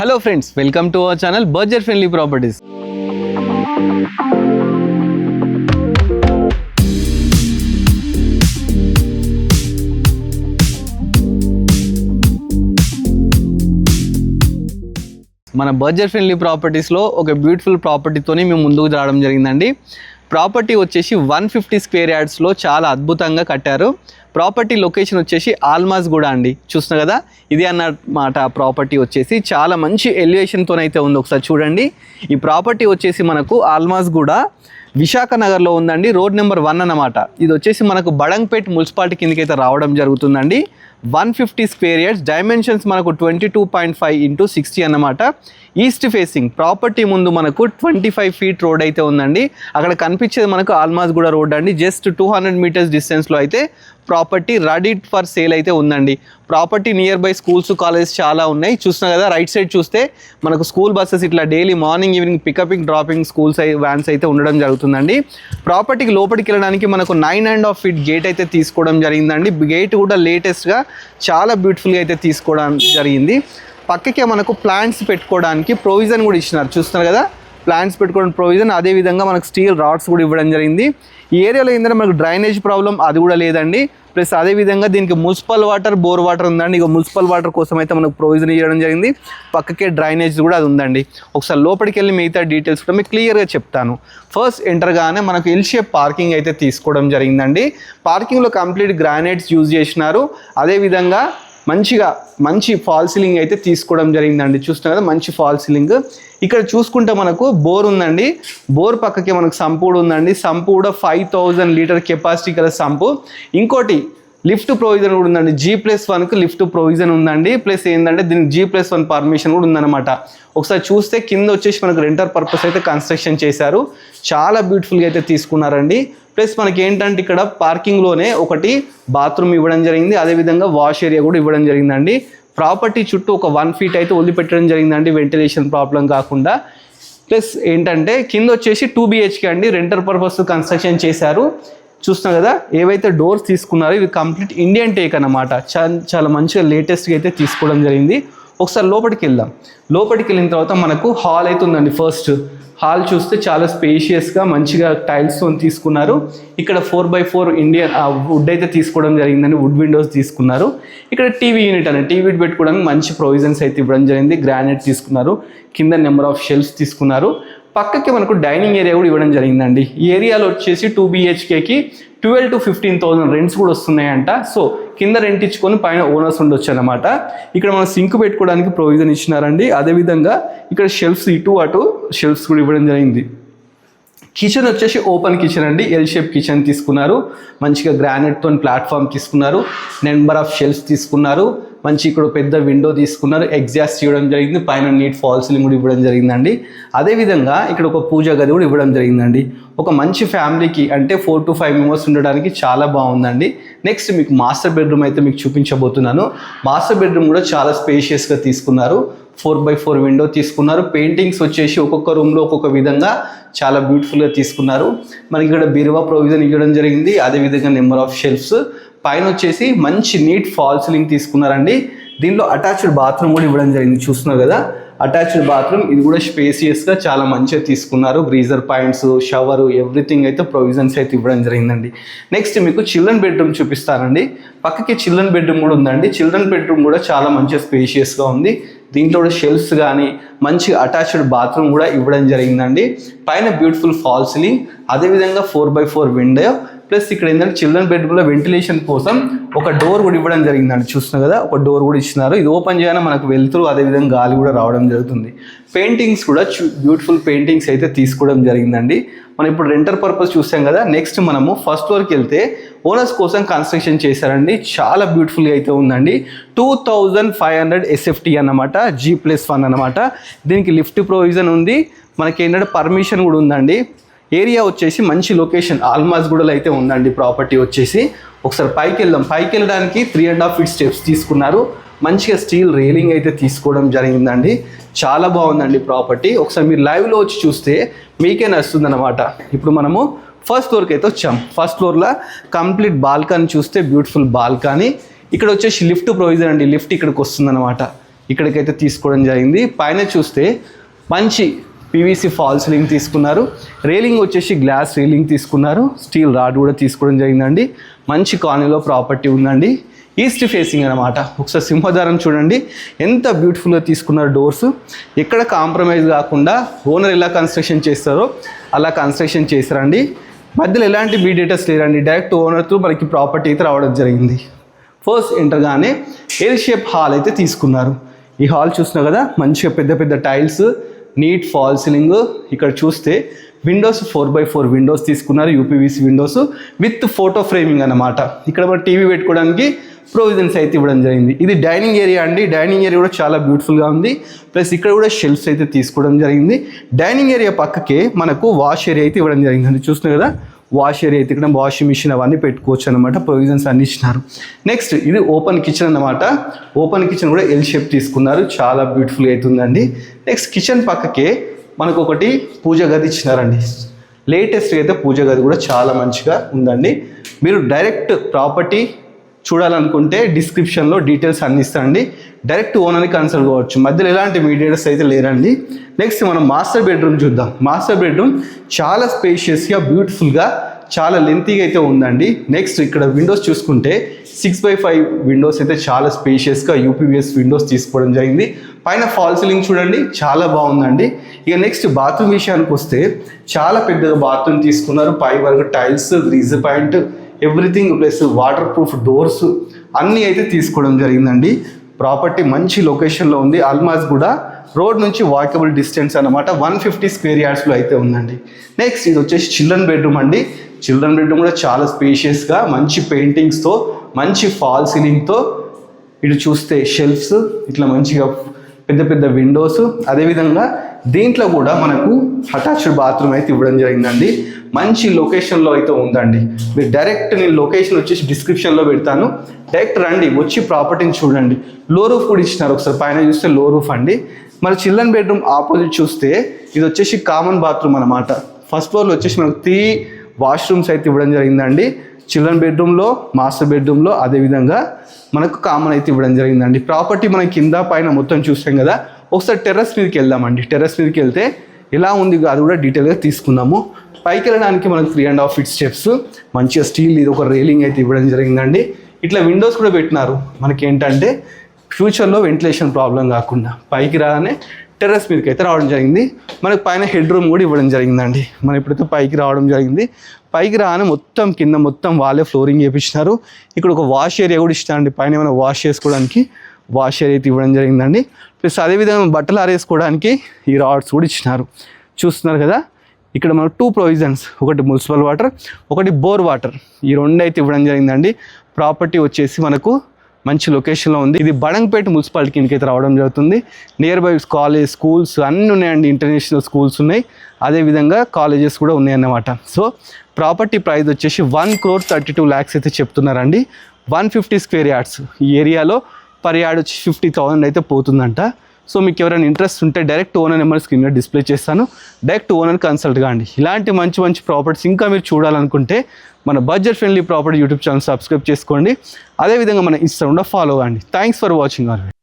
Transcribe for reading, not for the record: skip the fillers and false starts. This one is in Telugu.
Hello friends, welcome to our channel budget friendly properties. మన బడ్జెట్ ఫ్రెండ్లీ ప్రాపర్టీస్లో ఒక బ్యూటిఫుల్ ప్రాపర్టీతోని మేము ముందుకు రావడం జరిగిందండి. ప్రాపర్టీ వచ్చేసి 150 స్క్వేర్ యార్డ్స్లో చాలా అద్భుతంగా కట్టారు. ప్రాపర్టీ లొకేషన్ వచ్చేసి ఆల్మాజ్ గూడ అండి. చూస్తున్నా కదా, ఇది అన్నమాట. ప్రాపర్టీ వచ్చేసి చాలా మంచి ఎలివేషన్తోనైతే ఉంది. ఒకసారి చూడండి. ఈ ప్రాపర్టీ వచ్చేసి మనకు ఆల్మాజ్ గూడ విశాఖ నగర్లో ఉందండి. రోడ్ నెంబర్ 1 అన్నమాట. ఇది వచ్చేసి మనకు బడంగ్పేట్ మున్సిపాలిటీ కిందకైతే రావడం జరుగుతుందండి. 150 స్క్వేర్ యార్డ్స్, డైమెన్షన్స్ మనకు 22.5 × 60 అన్నమాట. ఈస్ట్ ఫేసింగ్ ప్రాపర్టీ ముందు మనకు 25 ఫీట్ రోడ్ అయితే ఉందండి. అక్కడ కనిపించేది మనకు ఆల్మాజ్ గూడ రోడ్ అండి. జస్ట్ 200 మీటర్స్ డిస్టెన్స్లో అయితే ప్రాపర్టీ రెడీ ఫర్ సేల్ అయితే ఉందండి. Property near by schools, colleges చాలా ఉన్నాయి. చూస్తున్నా కదా, రైట్ సైడ్ చూస్తే మనకు స్కూల్ బస్సెస్ ఇట్లా daily morning evening pickuping dropping schools vans అయితే ఉండడం జరుగుతుందండి. ప్రాపర్టీకి లోపలికి వెళ్ళడానికి మనకు 9.5 ఫీట్ గేట్ అయితే తీసుకోవడం జరిగిందండి. గేట్ కూడా లేటెస్ట్గా చాలా బ్యూటిఫుల్గా అయితే తీసుకోవడం జరిగింది. పక్కకే మనకు ప్లాంట్స్ పెట్టుకోవడానికి ప్రొవిజన్ కూడా ఇచ్చినారు. చూస్తున్నారు కదా, ప్లాంట్స్ పెట్టుకోవడానికి ప్రొవిజన్. అదేవిధంగా మనకు స్టీల్ రాడ్స్ కూడా ఇవ్వడం జరిగింది. ఈ ఏరియాలో ఏంటంటే మనకు డ్రైనేజ్ ప్రాబ్లం అది కూడా లేదండి. ప్లస్ అదేవిధంగా దీనికి మున్సిపల్ వాటర్, బోర్ వాటర్ ఉందండి. ఇక మున్సిపల్ వాటర్ కోసం అయితే మనకు ప్రొవిజన్ ఇవ్వడం జరిగింది. పక్కకే డ్రైనేజ్ కూడా అది ఉందండి. ఒకసారి లోపలికి వెళ్ళి మిగతా డీటెయిల్స్ కూడా మీకు క్లియర్గా చెప్తాను. ఫస్ట్ ఎంటర్గానే మనకు ఎల్ షేప్ పార్కింగ్ అయితే తీసుకోవడం జరిగిందండి. పార్కింగ్లో కంప్లీట్ గ్రానైట్స్ యూజ్ చేసినారు. అదేవిధంగా మంచి ఫాల్ సీలింగ్ అయితే తీసుకోవడం జరిగిందండి. చూస్తున్నారు కదా, మంచి ఫాల్ సీలింగ్. ఇక్కడ చూసుకుంటే మనకు బోర్ ఉందండి. బోర్ పక్కకి మనకు సంపు కూడా ఉందండి. సంపు కూడా 5000 లీటర్ కెపాసిటీ గల సంపు. ఇంకోటి లిఫ్ట్ ప్రొవిజన్ కూడా ఉందండి. G+1కు లిఫ్ట్ ప్రొవిజన్ ఉందండి. ప్లస్ ఏంటంటే దీనికి G+1 పర్మిషన్ కూడా ఉందన్నమాట. ఒకసారి చూస్తే కింద వచ్చేసి మనకు రెంటర్ పర్పస్ అయితే కన్స్ట్రక్షన్ చేశారు. చాలా బ్యూటిఫుల్గా అయితే తీసుకున్నారండి. ప్లస్ మనకి ఏంటంటే ఇక్కడ పార్కింగ్లోనే ఒకటి బాత్రూమ్ ఇవ్వడం జరిగింది. అదేవిధంగా వాష్ ఏరియా కూడా ఇవ్వడం జరిగిందండి. ప్రాపర్టీ చుట్టూ ఒక 1 ఫీట్ అయితే వదిలిపెట్టడం జరిగిందండి, వెంటిలేషన్ ప్రాబ్లం కాకుండా. ప్లస్ ఏంటంటే కింద వచ్చేసి 2 BHK అండి. రెంటర్ పర్పస్ కన్స్ట్రక్షన్ చేశారు. చూస్తున్నాం కదా, ఏవైతే డోర్స్ తీసుకున్నారో ఇవి కంప్లీట్ ఇండియన్ టేక్ అన్నమాట. చాలా మంచిగా లేటెస్ట్గా అయితే తీసుకోవడం జరిగింది. ఒకసారి లోపలికి వెళ్దాం. లోపలికి వెళ్ళిన తర్వాత మనకు హాల్ అయితే ఉందండి. ఫస్ట్ హాల్ చూస్తే చాలా స్పేషియస్గా మంచిగా టైల్స్తో తీసుకున్నారు. ఇక్కడ 4x4 ఇండియన్ వుడ్ అయితే తీసుకోవడం జరిగిందండి. వుడ్ విండోస్ తీసుకున్నారు. ఇక్కడ టీవీ యూనిట్ అని టీవీ పెట్టుకోవడానికి మంచి ప్రొవిజన్స్ అయితే ఇవ్వడం జరిగింది. గ్రానైట్ తీసుకున్నారు. కింద నెంబర్ ఆఫ్ షెల్ఫ్స్ తీసుకున్నారు. పక్కకి మనకు డైనింగ్ ఏరియా కూడా ఇవ్వడం జరిగిందండి. ఈ ఏరియాలో వచ్చేసి 2 BHKకి 12,000 to 15,000 రెంట్స్ కూడా వస్తున్నాయంట. సో కింద రెంట్ ఇచ్చుకొని పైన ఓనర్స్ ఉండొచ్చు అనమాట. ఇక్కడ మనం సింక్ పెట్టుకోవడానికి ప్రొవిజన్ ఇచ్చినారండి. అదేవిధంగా ఇక్కడ షెల్ఫ్స్ ఇటు అటు షెల్ఫ్స్ కూడా ఇవ్వడం జరిగింది. కిచెన్ వచ్చేసి ఓపెన్ కిచెన్ అండి. ఎల్ షేప్ కిచెన్ తీసుకున్నారు. మంచిగా గ్రానైట్తో ప్లాట్ఫామ్ తీసుకున్నారు. నెంబర్ ఆఫ్ షెల్ఫ్స్ తీసుకున్నారు. మంచి ఇక్కడ పెద్ద విండో తీసుకున్నారు. ఎగ్జాస్ట్ ఇవ్వడం జరిగింది. పైన నీట్ ఫాల్ సీలింగ్ కూడా ఇవ్వడం జరిగిందండి. అదేవిధంగా ఇక్కడ ఒక పూజ గది కూడా ఇవ్వడం జరిగిందండి. ఒక మంచి ఫ్యామిలీకి అంటే 4 to 5 మెంబర్స్ ఉండడానికి చాలా బాగుందండి. నెక్స్ట్ మీకు మాస్టర్ బెడ్రూమ్ అయితే మీకు చూపించబోతున్నాను. మాస్టర్ బెడ్రూమ్ కూడా చాలా స్పేషియస్గా తీసుకున్నారు. 4x4 విండో తీసుకున్నారు. పెయింటింగ్స్ వచ్చేసి ఒక్కొక్క రూమ్లో ఒక్కొక్క విధంగా చాలా బ్యూటిఫుల్గా తీసుకున్నారు. మనకి ఇక్కడ బీరువా ప్రొవిజన్ ఇవ్వడం జరిగింది. అదేవిధంగా నెంబర్ ఆఫ్ షెల్ఫ్స్. పైన వచ్చేసి మంచి నీట్ ఫాల్ సీలింగ్ తీసుకున్నారండి. దీనిలో అటాచ్డ్ బాత్రూమ్ కూడా ఇవ్వడం జరిగింది. చూస్తున్నారు కదా, అటాచ్డ్ బాత్రూమ్. ఇది కూడా స్పేసియస్గా చాలా మంచిగా తీసుకున్నారు. గ్రీజర్ పాయింట్స్, షవరు, ఎవ్రీథింగ్ అయితే ప్రొవిజన్స్ అయితే ఇవ్వడం జరిగిందండి. నెక్స్ట్ మీకు చిల్డ్రన్ బెడ్రూమ్ చూపిస్తానండి. పక్కకి చిల్డ్రన్ బెడ్రూమ్ కూడా ఉందండి. చిల్డ్రన్ బెడ్రూమ్ కూడా చాలా మంచిగా స్పేషియస్గా ఉంది. దీంట్లో కూడా షెల్ఫ్స్ కానీ మంచి అటాచ్డ్ బాత్రూమ్ కూడా ఇవ్వడం జరిగిందండి. పైన బ్యూటిఫుల్ ఫాల్ సీలింగ్, అదేవిధంగా 4x4 విండో. ప్లస్ ఇక్కడ ఏంటంటే చిల్డ్రన్ బెడ్రూమ్లో వెంటిలేషన్ కోసం ఒక డోర్ కూడా ఇవ్వడం జరిగిందండి. చూస్తున్నారు కదా, ఒక డోర్ కూడా ఇచ్చినారు. ఇది ఓపెన్ చేయగానే మనకు వెళ్తురు, అదేవిధంగా గాలి కూడా రావడం జరుగుతుంది. పెయింటింగ్స్ కూడా బ్యూటిఫుల్ పెయింటింగ్స్ అయితే తీసుకోవడం జరిగిందండి. మనం ఇప్పుడు రెంటర్ పర్పస్ చూసాం కదా. నెక్స్ట్ మనము ఫస్ట్ ఫ్లోర్కి వెళ్తే ఓనర్స్ కోసం కన్స్ట్రక్షన్ చేశారండి. చాలా బ్యూటిఫుల్గా అయితే ఉందండి. 2500 SFT అన్నమాట. G+1 అన్నమాట. దీనికి లిఫ్ట్ ప్రొవిజన్ ఉంది. మనకి ఏంటంటే పర్మిషన్ కూడా ఉందండి. ఏరియా వచ్చేసి మంచి లొకేషన్ ఆల్మాజ్ గూడలో అయితే ఉందండి. ప్రాపర్టీ వచ్చేసి ఒకసారి పైకి వెళ్దాం. పైకి వెళ్ళడానికి 3.5 ఫీట్ స్టెప్స్ తీసుకున్నారు. మంచిగా స్టీల్ రైలింగ్ అయితే తీసుకోవడం జరిగిందండి. చాలా బాగుందండి ప్రాపర్టీ. ఒకసారి మీరు లైవ్లో వచ్చి చూస్తే మీకే నచ్చుతుంది అనమాట. ఇప్పుడు మనము ఫస్ట్ ఫ్లోర్కి అయితే వచ్చాం. ఫస్ట్ ఫ్లోర్లో కంప్లీట్ బాల్కనీ చూస్తే బ్యూటిఫుల్ బాల్కనీ. ఇక్కడ వచ్చేసి లిఫ్ట్ ప్రొవిజన్ అండి. లిఫ్ట్ ఇక్కడికి వస్తుంది అనమాట. ఇక్కడికైతే తీసుకోవడం జరిగింది. పైన చూస్తే మంచి పీవీసీ ఫాల్ సీలింగ్ తీసుకున్నారు. రైలింగ్ వచ్చేసి గ్లాస్ రైలింగ్ తీసుకున్నారు. స్టీల్ రాడ్ కూడా తీసుకోవడం జరిగిందండి. మంచి కాలనీలో ప్రాపర్టీ ఉందండి. ఈస్ట్ ఫేసింగ్ అనమాట. ఒకసారి సింహద్వారం చూడండి ఎంత బ్యూటిఫుల్గా తీసుకున్నారు. డోర్స్ ఎక్కడ కాంప్రమైజ్ కాకుండా ఓనర్ ఎలా కన్స్ట్రక్షన్ చేస్తారో అలా కన్స్ట్రక్షన్ చేశారండి. మధ్యలో ఎలాంటి మీడియేటర్స్ లేరండి. డైరెక్ట్ ఓనర్ త్రూ మనకి ప్రాపర్టీ అయితే రావడం జరిగింది. ఫస్ట్ ఎంటర్గానే ఎల్ షేప్ హాల్ అయితే తీసుకున్నారు. ఈ హాల్ చూస్తున్నారు కదా, మంచిగా పెద్ద పెద్ద టైల్స్, నీట్ ఫాల్ సీలింగ్. ఇక్కడ చూస్తే విండోస్ 4x4 విండోస్ తీసుకున్నారు. UPVC Windows with photo framing అన్నమాట. ఇక్కడ మన టీవీ పెట్టుకోవడానికి ప్రొవిజన్స్ అయితే ఇవ్వడం జరిగింది. ఇది డైనింగ్ ఏరియా అండి. డైనింగ్ ఏరియా కూడా చాలా బ్యూటిఫుల్గా ఉంది. ప్లస్ ఇక్కడ కూడా షెల్ఫ్స్ అయితే తీసుకోవడం జరిగింది. డైనింగ్ ఏరియా పక్కకే మనకు వాష్ ఏరియా అయితే ఇవ్వడం జరిగింది. చూస్తున్నారు కదా, వాష్ ఏరియా అయితే ఇక్కడ వాషింగ్ మిషన్ అవన్నీ పెట్టుకోవచ్చు అనమాట. ప్రొవిజన్స్ అన్ని ఇచ్చినారు. నెక్స్ట్ ఇది ఓపెన్ కిచెన్ అనమాట. ఓపెన్ కిచెన్ కూడా ఎల్ షేప్ తీసుకున్నారు. చాలా బ్యూటిఫుల్గా అవుతుందండి. నెక్స్ట్ కిచెన్ పక్కకే మనకు ఒకటి పూజ గది ఇచ్చినారండి. లేటెస్ట్ అయితే పూజ గది కూడా చాలా మంచిగా ఉందండి. మీరు డైరెక్ట్ ప్రాపర్టీ చూడాలనుకుంటే డిస్క్రిప్షన్లో డీటెయిల్స్ అన్ని ఇస్తానండి. డైరెక్ట్ ఓనర్ని కన్సల్ట్ కావచ్చు. మధ్యలో ఎలాంటి మీడియేటర్స్ అయితే లేరండి. నెక్స్ట్ మనం మాస్టర్ బెడ్రూమ్ చూద్దాం. మాస్టర్ బెడ్రూమ్ చాలా స్పేషియస్గా బ్యూటిఫుల్గా చాలా లెంతీగా అయితే ఉందండి. నెక్స్ట్ ఇక్కడ విండోస్ చూసుకుంటే 6x5 విండోస్ అయితే చాలా స్పేషియస్గా యూపీవీఎస్ విండోస్ తీసుకోవడం జరిగింది. పైన ఫాల్ సీలింగ్ చూడండి చాలా బాగుందండి. ఇక నెక్స్ట్ బాత్రూమ్ విషయానికి వస్తే చాలా పెద్దగా బాత్రూమ్ తీసుకున్నారు. పై వరకు tiles, grease point, everything plus waterproof doors అన్నీ అయితే తీసుకోవడం జరిగిందండి. ప్రాపర్టీ మంచి లొకేషన్లో ఉంది. ఆల్మాస్ కూడా రోడ్ నుంచి వాకబుల్ డిస్టెన్స్ అనమాట. 150 స్క్వేర్ యార్డ్స్లో అయితే ఉందండి. నెక్స్ట్ ఇది వచ్చేసి చిల్డ్రన్ బెడ్రూమ్ అండి. చిల్డ్రన్ బెడ్రూమ్ కూడా చాలా స్పేషియస్గా మంచి పెయింటింగ్స్తో మంచి ఫాల్ సీలింగ్తో, ఇటు చూస్తే షెల్ఫ్స్, ఇట్లా మంచిగా పెద్ద పెద్ద విండోస్. అదేవిధంగా దీంట్లో కూడా మనకు అటాచ్డ్ బాత్రూమ్ అయితే ఇవ్వడం జరిగిందండి. మంచి లొకేషన్లో అయితే ఉందండి. మీరు డైరెక్ట్ నేను లొకేషన్ వచ్చేసి డిస్క్రిప్షన్లో పెడతాను. డైరెక్ట్ రండి, వచ్చి ప్రాపర్టీని చూడండి. లో రూఫ్ కూడా ఇచ్చినారు. ఒకసారి పైన చూస్తే లో రూఫ్ అండి. మరి చిల్డ్రన్ బెడ్రూమ్ ఆపోజిట్ చూస్తే ఇది వచ్చేసి కామన్ బాత్రూమ్ అనమాట. ఫస్ట్ ఫ్లోర్లో వచ్చేసి మనకు 3 వాష్రూమ్స్ అయితే ఇవ్వడం జరిగిందండి. చిల్డ్రన్ బెడ్రూమ్లో, మాస్టర్ బెడ్రూమ్లో, అదేవిధంగా మనకు కామన్ అయితే ఇవ్వడం జరిగిందండి. ప్రాపర్టీ మనం కింద పైన మొత్తం చూసాం కదా. ఒకసారి టెర్రస్ మీదకి వెళ్దామండి. టెర్రస్ మీదకి వెళ్తే ఎలా ఉంది అది కూడా డీటెయిల్గా తీసుకుందాము. పైకి వెళ్ళడానికి మనకు 3.5 feet స్టెప్స్, మంచిగా స్టీల్ ఇది ఒక రైలింగ్ అయితే ఇవ్వడం జరిగిందండి. ఇట్లా విండోస్ కూడా పెట్టినారు. మనకి ఏంటంటే ఫ్యూచర్లో వెంటిలేషన్ ప్రాబ్లం కాకుండా పైకి రాగానే టెర్రస్ మీదకి అయితే రావడం జరిగింది. మనకు పైన హెడ్ రూమ్ కూడా ఇవ్వడం జరిగిందండి. మనం ఇప్పుడైతే పైకి రావడం జరిగింది. పైకి రాగానే మొత్తం కింద మొత్తం వాళ్ళే ఫ్లోరింగ్ చేయించినారు. ఇక్కడ ఒక వాష్ ఏరియా కూడా ఇచ్చినారండి. పైన ఏమైనా వాష్ చేసుకోవడానికి వాష్ ఏరియా అయితే ఇవ్వడం జరిగిందండి. ప్లస్ అదేవిధంగా బట్టలు ఆరేసుకోవడానికి ఈ రాడ్స్ కూడా ఇచ్చినారు. చూస్తున్నారు కదా, ఇక్కడ మనకు 2 ప్రొవిజన్స్, ఒకటి మున్సిపల్ వాటర్, ఒకటి బోర్ వాటర్, ఈ 2 అయితే ఇవ్వడం జరిగిందండి. ప్రాపర్టీ వచ్చేసి మనకు మంచి లొకేషన్లో ఉంది. ఇది బడంగపేట మున్సిపాలిటీ కిందకి అయితే రావడం జరుగుతుంది. నియర్ బై కాలేజ్, స్కూల్స్ అన్నీ ఉన్నాయండి. ఇంటర్నేషనల్ స్కూల్స్ ఉన్నాయి, అదేవిధంగా కాలేజెస్ కూడా ఉన్నాయన్నమాట. సో ప్రాపర్టీ ప్రైస్ వచ్చేసి 1,32 lakhs అయితే చెప్తున్నారండి. 150 స్క్వేర్ యార్డ్స్. ఈ ఏరియాలో పర్ యార్డ్ వచ్చి 50,000 అయితే పోతుందంట. సో మీకు ఎవరైనా ఇంట్రెస్ట్ ఉంటే డైరెక్ట్ ఓనర్ నెంబర్ స్క్రీన్ మీద డిస్ప్లే చేస్తాను. డైరెక్ట్ ఓనర్ కన్సల్ట్ కాండి. ఇలాంటి మంచి మంచి ప్రాపర్టీస్ ఇంకా మీరు చూడాలనుకుంటే మన budget friendly property YouTube channel subscribe చేసుకోండి. అదేవిధంగా మన ఇన్స్టాగ్రామ్లో ఫాలో కాండి. Thanks for watching our video.